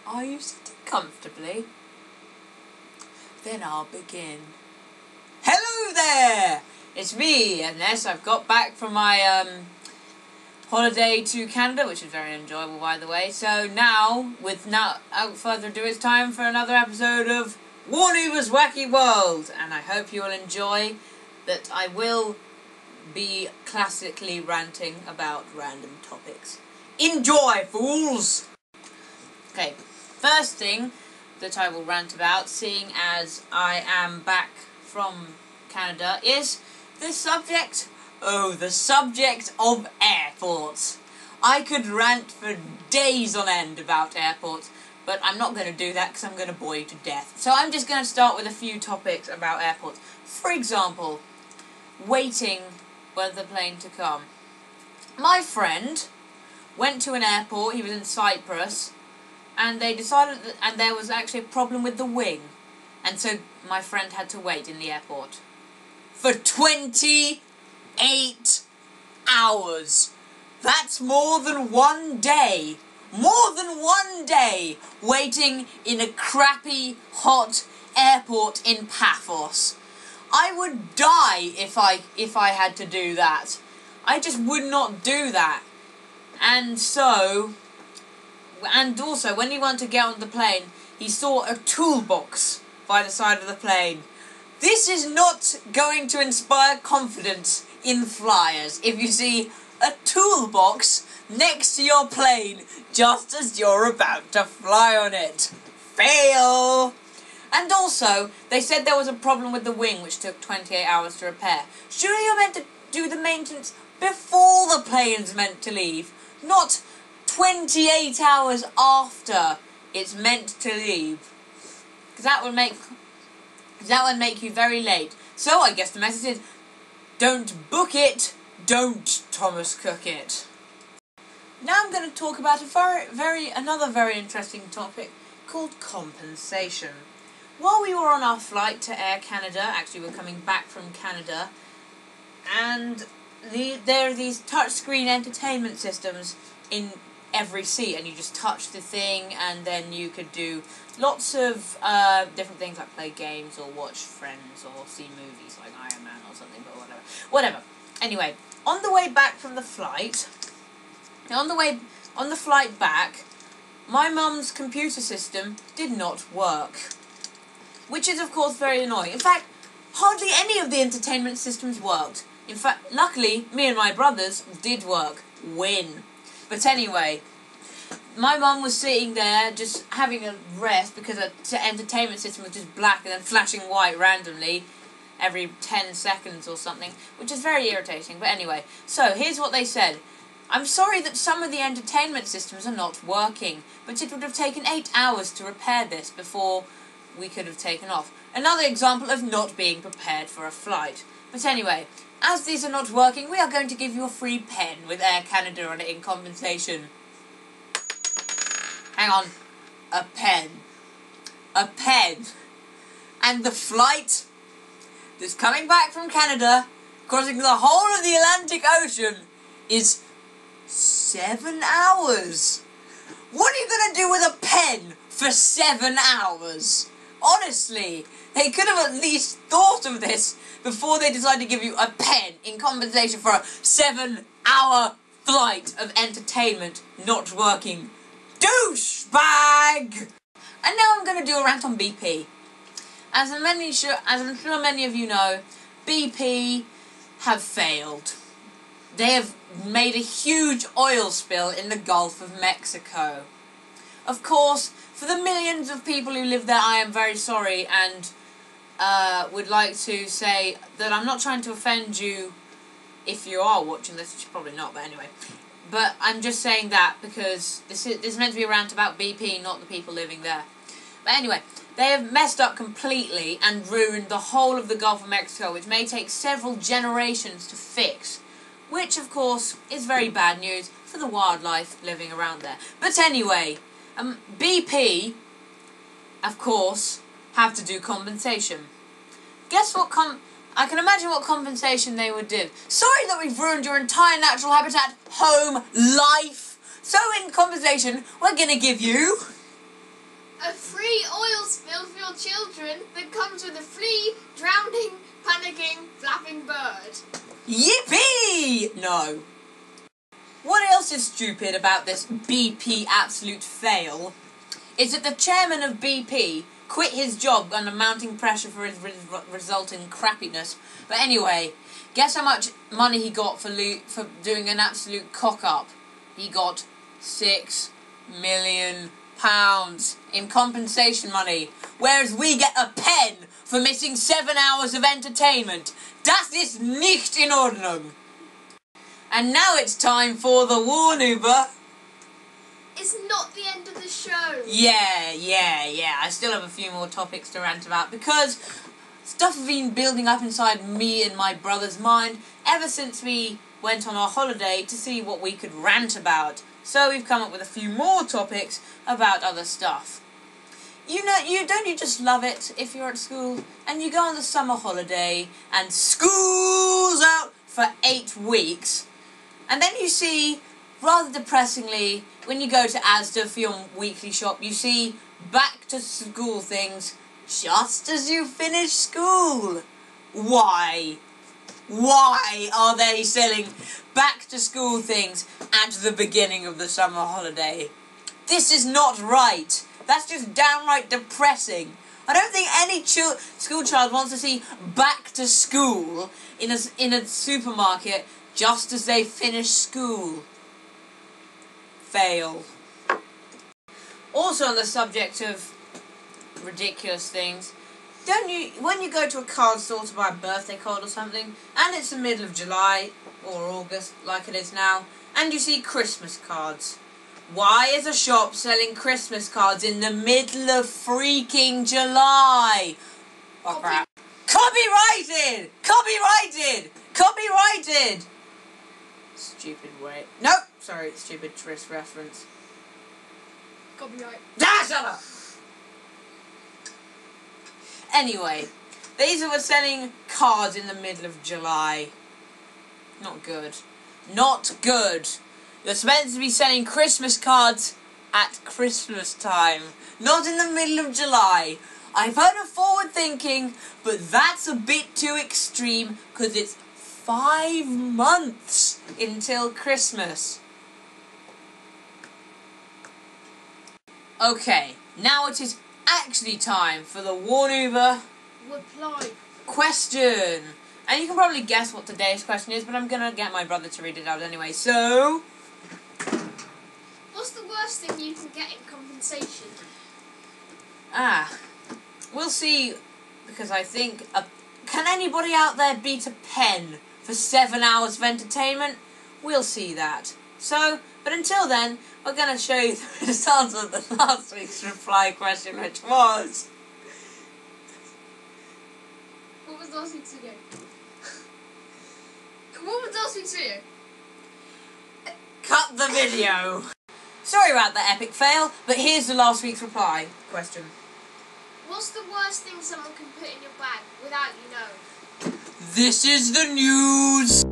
Are you sitting comfortably? Then I'll begin. Hello there! It's me, and yes, I've got back from my holiday to Canada, which was very enjoyable, by the way. So now, without further ado, it's time for another episode of Warnoover's Wacky World, and I hope you will enjoy that. I will be classically ranting about random topics. Enjoy, fools! Okay, first thing that I will rant about, seeing as I am back from Canada, is the subject of airports. I could rant for days on end about airports, but I'm not going to do that because I'm going to bore you to death. So I'm just going to start with a few topics about airports. For example, waiting for the plane to come. My friend went to an airport, he was in Cyprus, and they decided that, and there was actually a problem with the wing. And so my friend had to wait in the airport for 28 hours. That's more than one day. More than one day waiting in a crappy, hot airport in Paphos. I would die if I had to do that. I just would not do that. And also, when he wanted to get on the plane, he saw a toolbox by the side of the plane. This is not going to inspire confidence in flyers if you see a toolbox next to your plane just as you're about to fly on it. Fail! And also, they said there was a problem with the wing which took 28 hours to repair. Surely you're meant to do the maintenance before the plane's meant to leave, not 28 hours after it's meant to leave. Because that would make you very late. So I guess the message is, don't book it, don't Thomas Cook it. Now I'm going to talk about another very interesting topic called compensation. While we were on our flight to Air Canada, actually we're coming back from Canada, and there are these touchscreen entertainment systems in every seat, and you just touch the thing, and then you could do lots of different things like play games or watch Friends or see movies like Iron Man or something, but whatever. Anyway, on the way back from the flight, on the flight back, my mum's computer system did not work, which is of course very annoying. In fact, hardly any of the entertainment systems worked. In fact, luckily, me and my brothers did work. Win. But anyway, my mum was sitting there just having a rest because the entertainment system was just black and then flashing white randomly every 10 seconds or something, which is very irritating. But anyway, so here's what they said. I'm sorry that some of the entertainment systems are not working, but it would have taken 8 hours to repair this before we could have taken off. Another example of not being prepared for a flight. But anyway, as these are not working, we are going to give you a free pen with Air Canada on it in compensation. Hang on. A pen. A pen. And the flight that's coming back from Canada, crossing the whole of the Atlantic Ocean, is 7 hours. What are you going to do with a pen for 7 hours? Honestly, they could have at least thought of this before they decided to give you a pen in compensation for a 7-hour flight of entertainment not working. Douchebag! And now I'm going to do a rant on BP. As I'm sure many of you know, BP have failed. They have made a huge oil spill in the Gulf of Mexico. Of course, for the millions of people who live there, I am very sorry, and would like to say that I'm not trying to offend you if you are watching this, which you're probably not, but anyway. But I'm just saying that because this is meant to be a rant about BP, not the people living there. But anyway, they have messed up completely and ruined the whole of the Gulf of Mexico, which may take several generations to fix. Which, of course, is very bad news for the wildlife living around there. But anyway, BP, of course, have to do compensation. Guess what I can imagine what compensation they would do. Sorry that we've ruined your entire natural habitat, home, life. So in compensation, we're going to give you A free oil spill for your children that comes with a flea, drowning, panicking, flapping bird. Yippee! No. What else is stupid about this BP absolute fail is that the chairman of BP quit his job under mounting pressure for his resulting crappiness. But anyway, guess how much money he got for doing an absolute cock-up? He got £6 million in compensation money, whereas we get a pen for missing 7 hours of entertainment. Das ist nicht in Ordnung. And now it's time for the Warnuber. It's not the end of the show. Yeah. I still have a few more topics to rant about because stuff has been building up inside me and my brother's mind ever since we went on our holiday to see what we could rant about. So we've come up with a few more topics about other stuff. You just love it if you're at school and you go on the summer holiday and school's out for 8 weeks, and then you see, rather depressingly, when you go to Asda for your weekly shop, you see back to school things just as you finish school. Why? Why are they selling back to school things at the beginning of the summer holiday? This is not right. That's just downright depressing. I don't think any school child wants to see back to school in a supermarket just as they finish school. Fail. Also on the subject of ridiculous things, when you go to a card store to buy a birthday card or something, and it's the middle of July or August like it is now, and you see Christmas cards, why is a shop selling Christmas cards in the middle of freaking July? Oh crap. Copyrighted! Copyrighted! Copyrighted! Stupid way. Nope! Sorry, stupid Tris reference. Copyright. Ah, shut up! Anyway, these were selling cards in the middle of July. Not good. Not good. You're supposed to be selling Christmas cards at Christmas time, not in the middle of July. I've heard of forward thinking, but that's a bit too extreme because it's 5 months until Christmas. Okay, now it is actually time for the Warnuber Reply question. And you can probably guess what today's question is, but I'm going to get my brother to read it out anyway. So, what's the worst thing you can get in compensation? We'll see, because I think, can anybody out there beat a pen for 7 hours of entertainment? We'll see that. So, but until then, we're going to show you the results of the last week's reply question, which was... What was last week's video? What was last week's video? Cut the video! Sorry about that epic fail, but here's the last week's reply question. What's the worst thing someone can put in your bag without you knowing? This is the news!